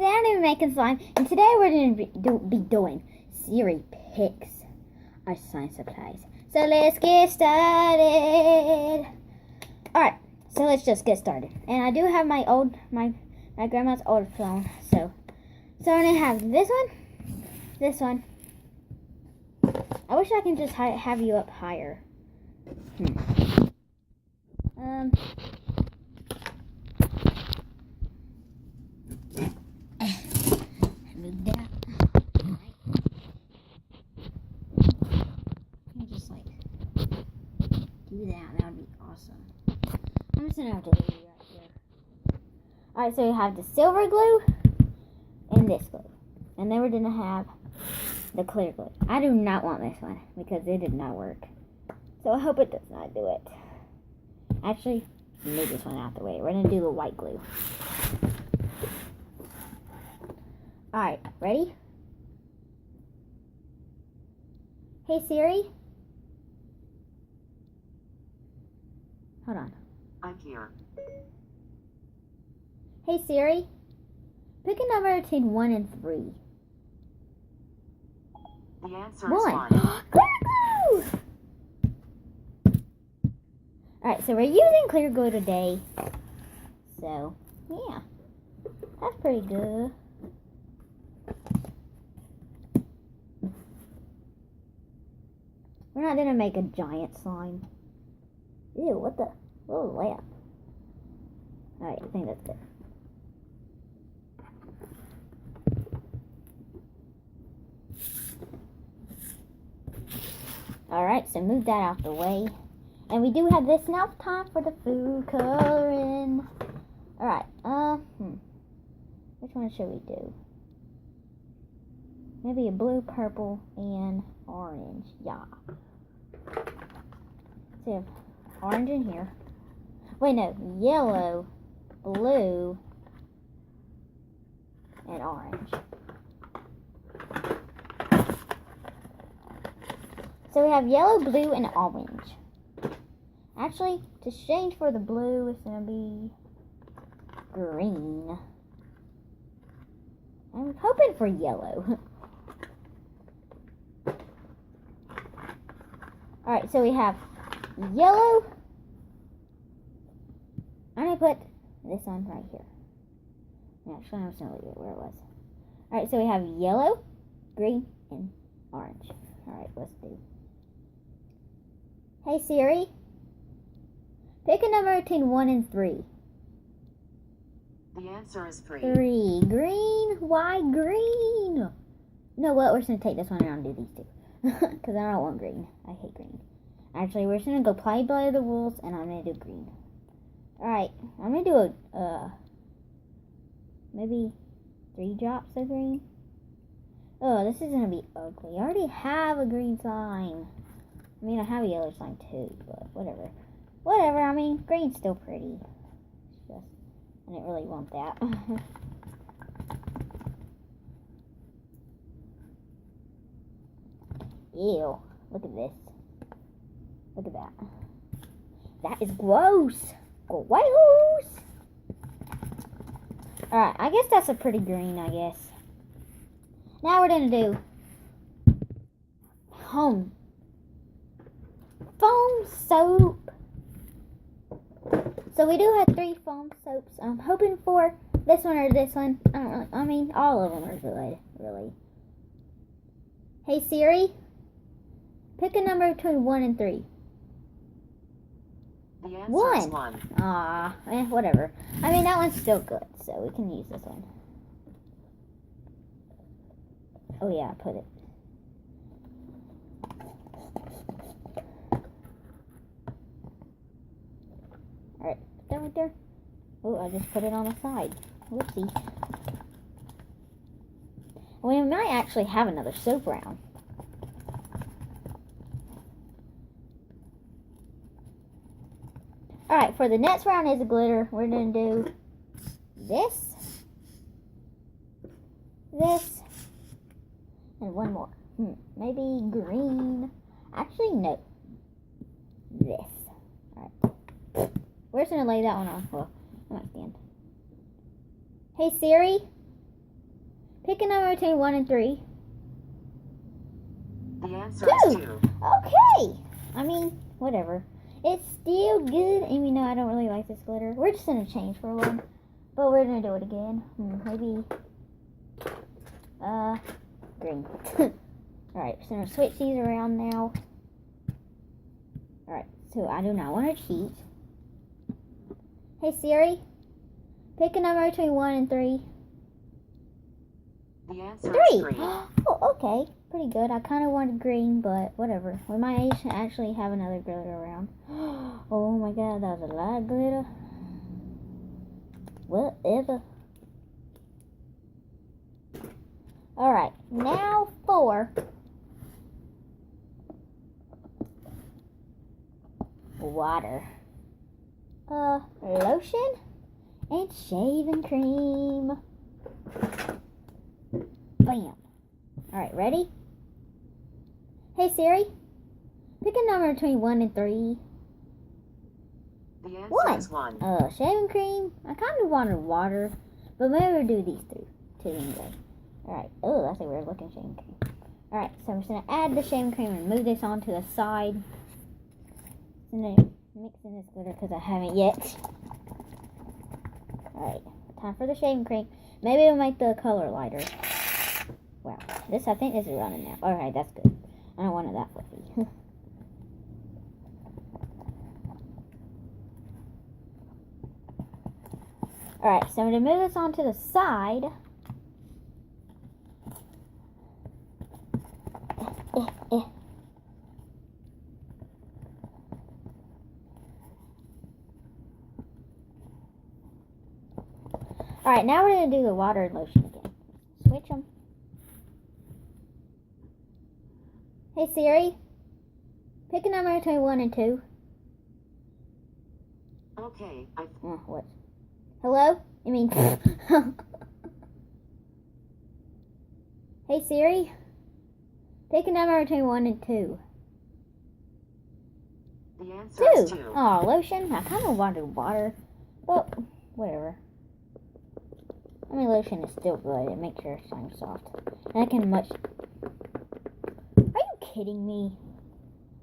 today I'm going to be making slime, and today we're going to be doing Siri picks our slime supplies. So let's get started. Alright, so let's just get started. And I do have my grandma's old phone, so I'm going to have this one. I wish I can just have you up higher. Move that. Just like do that. That would be awesome. I'm just gonna have to leave you right here. Alright, so you have the silver glue and this glue. And then we're gonna have the clear glue. I do not want this one because it did not work. So I hope it does not do it. Actually, move this one out the way. We're gonna do the white glue. Alright, ready? Hey Siri? Hold on. I'm here. Hey Siri? Pick a number between 1 and 3. The answer is 1. 1. Clear glue! Alright, so we're using clear glue today. So, yeah. That's pretty good. We're not gonna make a giant slime. Ew, what the? Little lamp. Alright, I think that's good. Alright, so move that out the way. And we do have this now time for the food coloring. Alright, which one should we do? Maybe a blue, purple, and orange. Yeah. So we have orange in here. Wait, no. Yellow, blue, and orange. So we have yellow, blue, and orange. Actually, to change for the blue, it's going to be green. I'm hoping for yellow. Alright, so we have yellow. I'm going to put this on right here. Actually, I'm just going to leave it where it was. Alright, so we have yellow, green, and orange. Alright, let's do. Hey Siri, pick a number between 1 and 3. The answer is 3. 3. Green? Why green? You know what? We're just going to take this one and do these two. Because I don't want green. I hate green. Actually, we're just going to go play by the rules, and I'm going to do green. Alright, I'm going to do maybe 3 drops of green. Oh, this is going to be ugly. I already have a green slime. I mean, I have a yellow slime too, but whatever. Whatever, I mean, green's still pretty. It's just, I didn't really want that. Ew, look at this. Look at that. That is gross. Gross. Alright, I guess that's a pretty green, I guess. Now we're going to do foam soap. So we do have 3 foam soaps. I'm hoping for this one or this one. I don't really, I mean, all of them are good, really. Hey Siri, pick a number between 1 and 3. The answer is 1. Aw, whatever. I mean, that one's still good, so we can use this one. Oh yeah, put it. Alright, put that right there. Oh, I just put it on the side. Whoopsie. We might actually have another soap round. Alright, for the next round is a glitter. We're going to do this, and one more. Maybe green. Actually, no. This. Alright. We're just going to lay that one on. Well, I might stand. Hey Siri, Pick a number between 1 and 3. The answer 2. is 2. Okay. I mean, whatever. It's still good, even though I don't really like this glitter. We're just gonna change for one, but we're gonna do it again. Maybe, green. Alright, so I'm gonna switch these around now. Alright, so I do not want to cheat. Hey Siri, pick a number between 1 and 3. The answer 3! is 3. Oh, okay. Pretty good. I kind of wanted green, but whatever. We might actually have another glitter around. Oh my god, that was a lot of glitter. Whatever. Alright, now for water. Lotion and shaving cream. Bam. Alright, ready? Hey Siri, pick a number between 1 and 3. The answer 1. is 1. Shaving cream. I kind of wanted water, but maybe we'll do these two anyway. Alright. Oh, that's a weird looking shaving cream. Alright, so I'm just going to add the shaving cream and move this onto the side. And then mix in this glitter because I haven't yet. Alright, time for the shaving cream. Maybe it'll make the color lighter. Wow, I think this is running now. Alright, that's good. I don't want it that fluffy. Alright, so I'm going to move this onto the side. Alright, now we're going to do the water and lotion again. Switch them. Hey Siri, pick a number between 1 and 2. Okay, What? Hello? I mean... Hey Siri, pick a number between 1 and 2. The answer is 2. Oh, lotion? I kind of wanted water, but whatever. I mean, lotion is still good. It makes your slime soft. And I can much... Are you kidding me?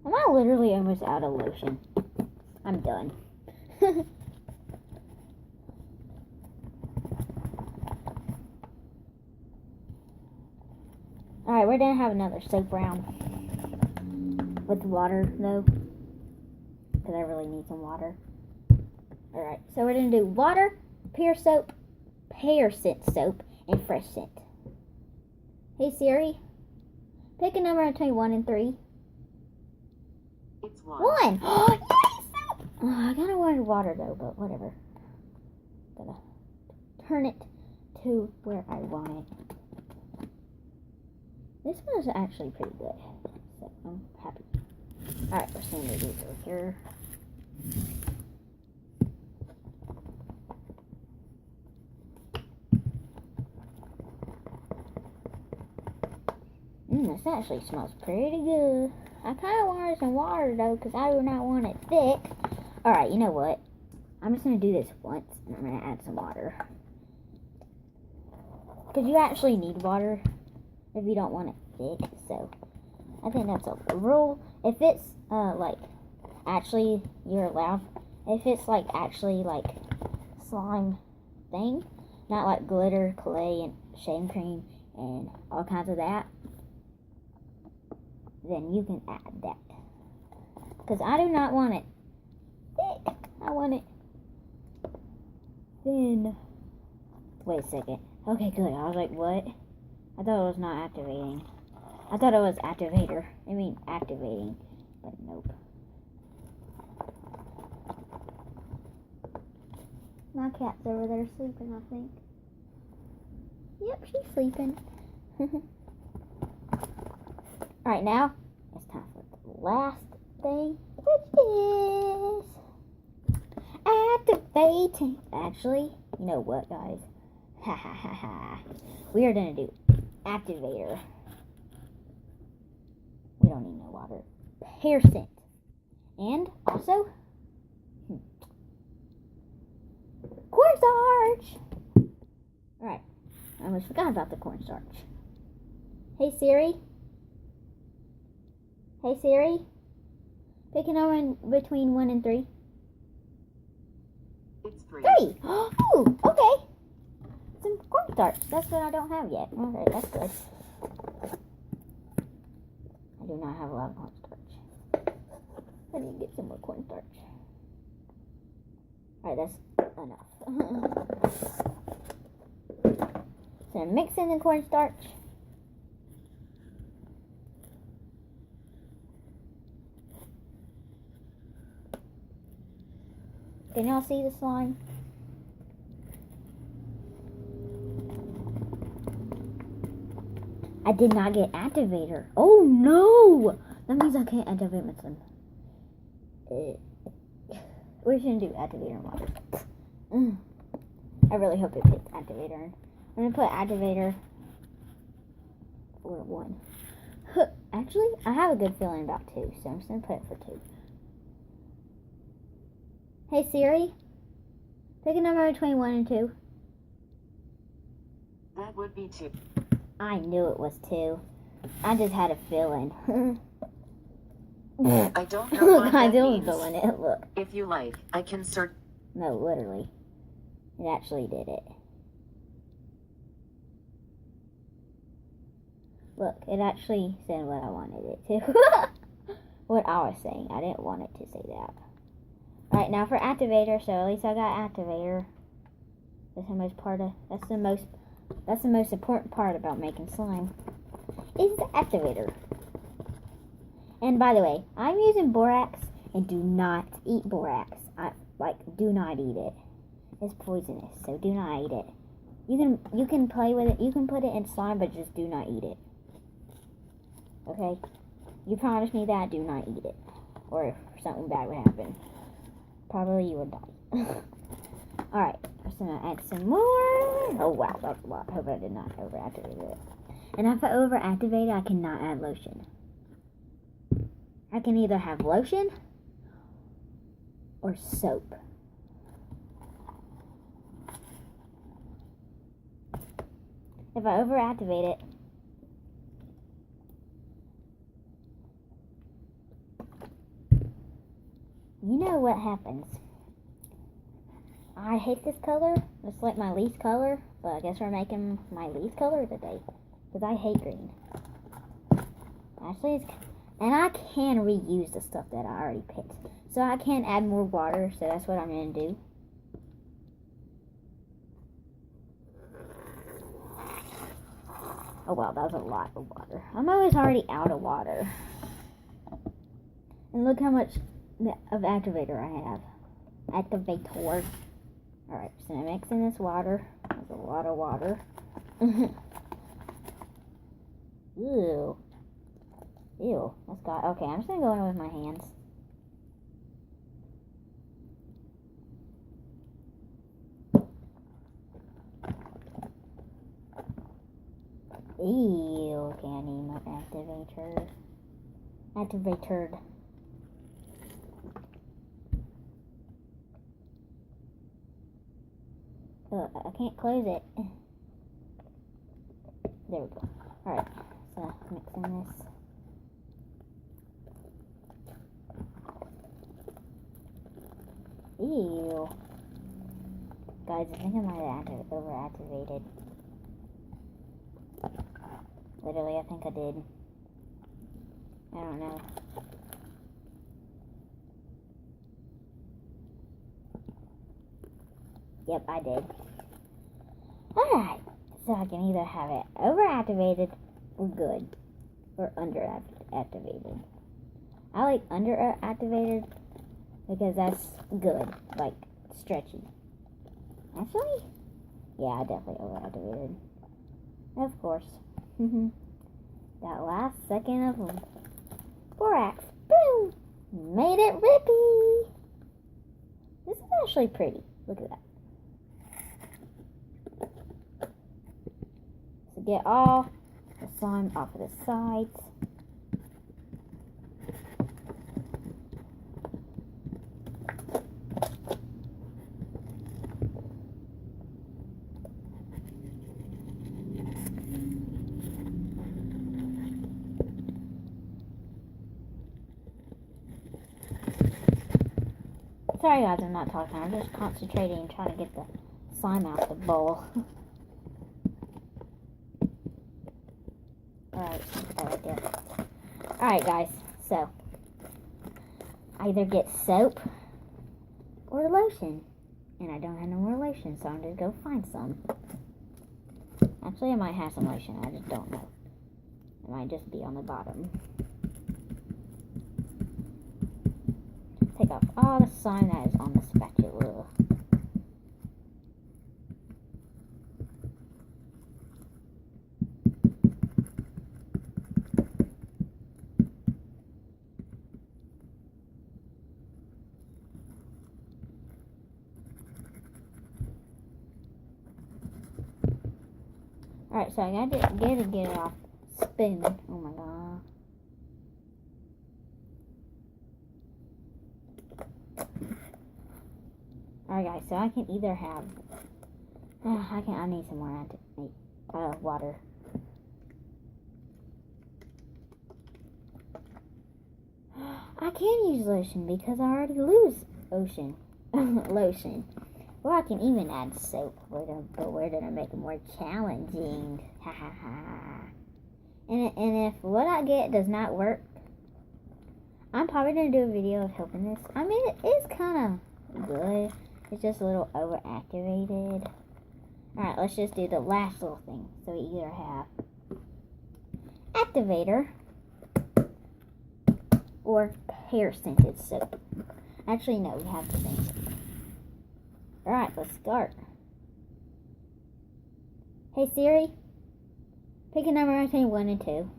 Am I literally almost out of lotion? I'm done. Alright, we're gonna have another soap round. With water, though. Because I really need some water. Alright, so we're gonna do water, pear scent soap, and fresh scent. Hey Siri, pick a number between 1 and 3. It's 1. 1! Oh, yes! Oh, I kind of wanted water though, but whatever. Gotta turn it to where I want it. This one is actually pretty good, so I'm happy. Alright, we're going to do these over here. This actually smells pretty good. I kind of wanted some water though, because I do not want it thick. Alright, you know what? I'm just going to do this once, and I'm going to add some water. Because you actually need water if you don't want it thick, so I think that's a rule. If it's, actually, you're allowed, if it's, actually, slime thing, not like glitter, clay, and shaving cream, and all kinds of that, then you can add that. Because I do not want it thick. I want it thin. Wait a second. Okay, good. I was like, what? I thought it was not activating. I thought it was activating, but nope. My cat's over there sleeping, I think. Yep, she's sleeping. Alright, now it's time for the last thing, which is activating. Actually, you know what, guys? Ha ha ha ha. We are gonna do activator. We don't need no water. Pear scent. And also cornstarch. Alright. I almost forgot about the cornstarch. Hey Siri. Hey Siri. Pick a number in between 1 and 3. It's 3. 3! Oh, okay. Some cornstarch. That's what I don't have yet. Okay, that's good. I do not have a lot of cornstarch. I need to get some more cornstarch. Alright, that's enough. So I'm mixing the cornstarch. Can y'all see the slime? I did not get activator. Oh no! That means I can't activate my slime. We shouldn't do activator mod. I really hope it picks activator. I'm gonna put activator for 1. Actually, I have a good feeling about 2, so I'm just gonna put it for 2. Hey Siri, pick a number between 1 and 2. That would be 2. I knew it was 2. I just had a feeling. I don't know what I that do means. feeling it. Look. If you like, I can search. No, literally. It actually did it. Look, it actually said what I wanted it to. What I was saying. I didn't want it to say that. Alright, now for activator. So at least I got activator. That's the most important part about making slime. Is the activator. And by the way, I'm using borax and do not eat borax. Do not eat it. It's poisonous, so do not eat it. You can play with it. You can put it in slime, but just do not eat it. Okay? You promise me that. Do not eat it, or if something bad would happen, probably you would die. All right, I'm gonna add some more. Oh wow, that's a lot. I hope I did not overactivate it. And if I overactivate it, I cannot add lotion. I can either have lotion or soap. If I overactivate it, you know what happens. I hate this color. It's like my least color, but I guess we're making my least color today because I hate green. Actually, and I can reuse the stuff that I already picked. So I can add more water, so that's what I'm going to do. Oh wow, that was a lot of water. I'm always already out of water. And look how much of activator I have. Activator. Alright, so I'm mixing this water. That's a lot of water. Ew. Ew, that's got. Okay, I'm just gonna go in with my hands. Ew, okay, I need my activator. Activator. I can't close it. There we go. Alright, so mixing this. Ew. Guys, I think I might have overactivated. Literally, I think I did. I don't know. Yep, I did. Alright, so I can either have it overactivated or good. Or underactivated. I like underactivated because that's good, like stretchy. Actually, yeah, I definitely overactivated. Of course. That last second of borax. Boom! Made it rippy! This is actually pretty. Look at that. So get all the slime off of the sides. Sorry guys, I'm not talking. I'm just concentrating and trying to get the slime out the bowl. Alright, right there. Alright guys, so either get soap or lotion. And I don't have no more lotion, so I'm gonna go find some. Actually, I might have some lotion, I just don't know. It might just be on the bottom. Take off all the slime that is on the spatula. Alright, so I gotta get it off spoon. Oh my god. Alright guys, so I can either have I need some more water. I can use lotion because I already lose lotion. Or I can even add soap, but we're gonna make it more challenging. Ha ha ha. And if what I get does not work, I'm probably gonna do a video of helping this. I mean, it is kind of good. It's just a little overactivated. Alright, let's just do the last little thing. So we either have activator or hair scented soap. Actually, no, we have the same soap. Alright, let's start. Hey Siri, pick a number between 1 and 2.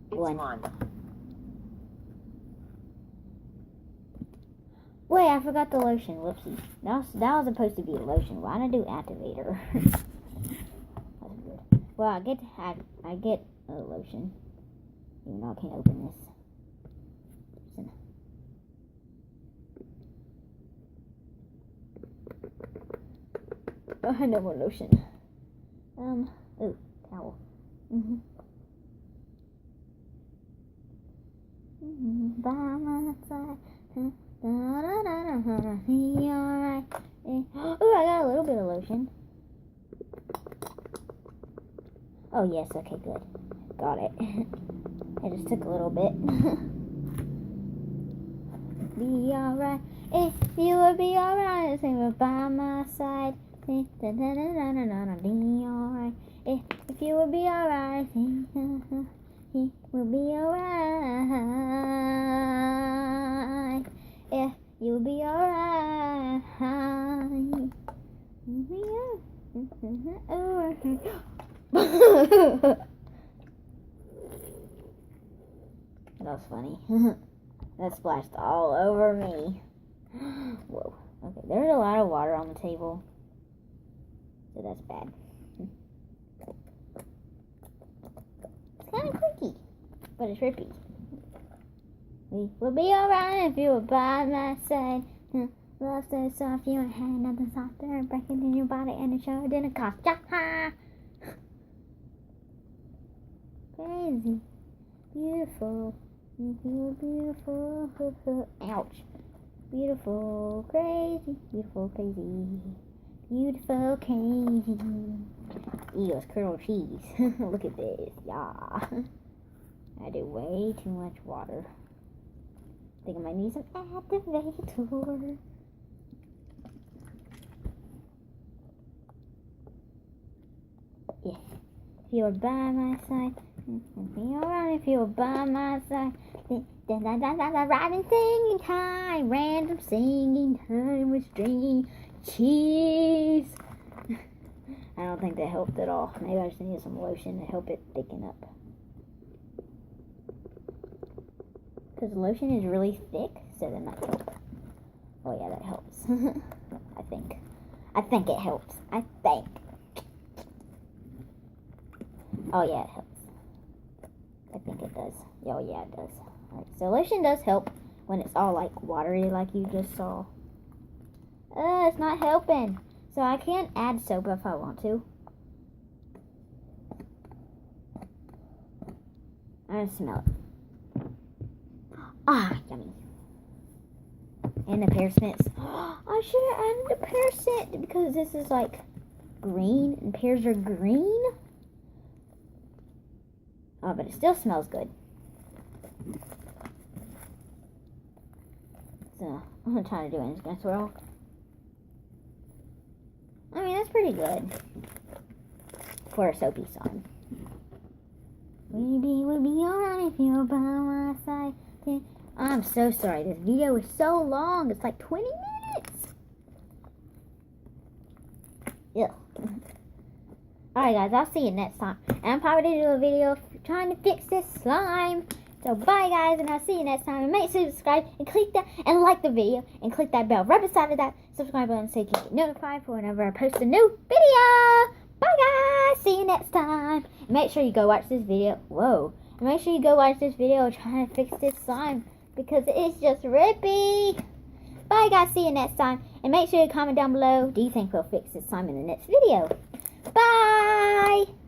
It's 1. 1. Wait, I forgot the lotion. Whoopsie. That was supposed to be a lotion. Why did I do activator? That's weird. Well, I get a lotion. Even though I can't open this. Oh, no more lotion. Oh, towel. By my side. Be alright. Oh, I got a little bit of lotion. Oh, yes, okay, good. Got it. It just took a little bit. Be alright. If you would be alright, sing it by my side. Be alright. If you would be alright, he will be alright. If you'll be alright. That was funny. That splashed all over me. Whoa. Okay, there's a lot of water on the table. So that's bad. It's kind of creaky, but it's rippy. We will be alright if you were by my side. Love so soft, you ain't had nothing softer. Breaking in your body and it sure didn't cost ya. Ha! Crazy, beautiful, you feel beautiful. Ouch. Beautiful, crazy, beautiful, crazy. Beautiful, crazy. Ew, it's curled cheese. Look at this. Yeah. I did way too much water. I think I might need some activator. Yeah. If you were by my side, be alright if you were by my side. Riding singing time, random singing time with stringy cheese. I don't think that helped at all. Maybe I just needed some lotion to help it thicken up. Because the lotion is really thick, so that might help. Oh yeah, that helps. I think it helps. I think. Oh yeah, it helps. I think it does. Oh yeah, it does. Alright, so lotion does help when it's all like watery like you just saw. It's not helping. So I can't add soap if I want to. I'm gonna smell it. Ah, yummy. And the pear scents. I should have added the pear scent because this is like green and pears are green. Oh, but it still smells good. So I'm gonna try to do it. I'm just gonna swirl. I mean, that's pretty good for a soapy song. Maybe we'll be alright if you're by my side. I'm so sorry. This video is so long. It's like 20 minutes. Ew. Alright, guys. I'll see you next time. And I'm probably going to do a video trying to fix this slime. So, bye, guys. And I'll see you next time. And make sure to subscribe and click that and like the video. And click that bell right beside of that subscribe button so you can get notified for whenever I post a new video. Bye, guys. See you next time. And make sure you go watch this video. Whoa. And make sure you go watch this video trying to fix this slime. Because it's just rippy. Bye, guys. See you next time. And make sure you comment down below. Do you think we'll fix this slime in the next video? Bye.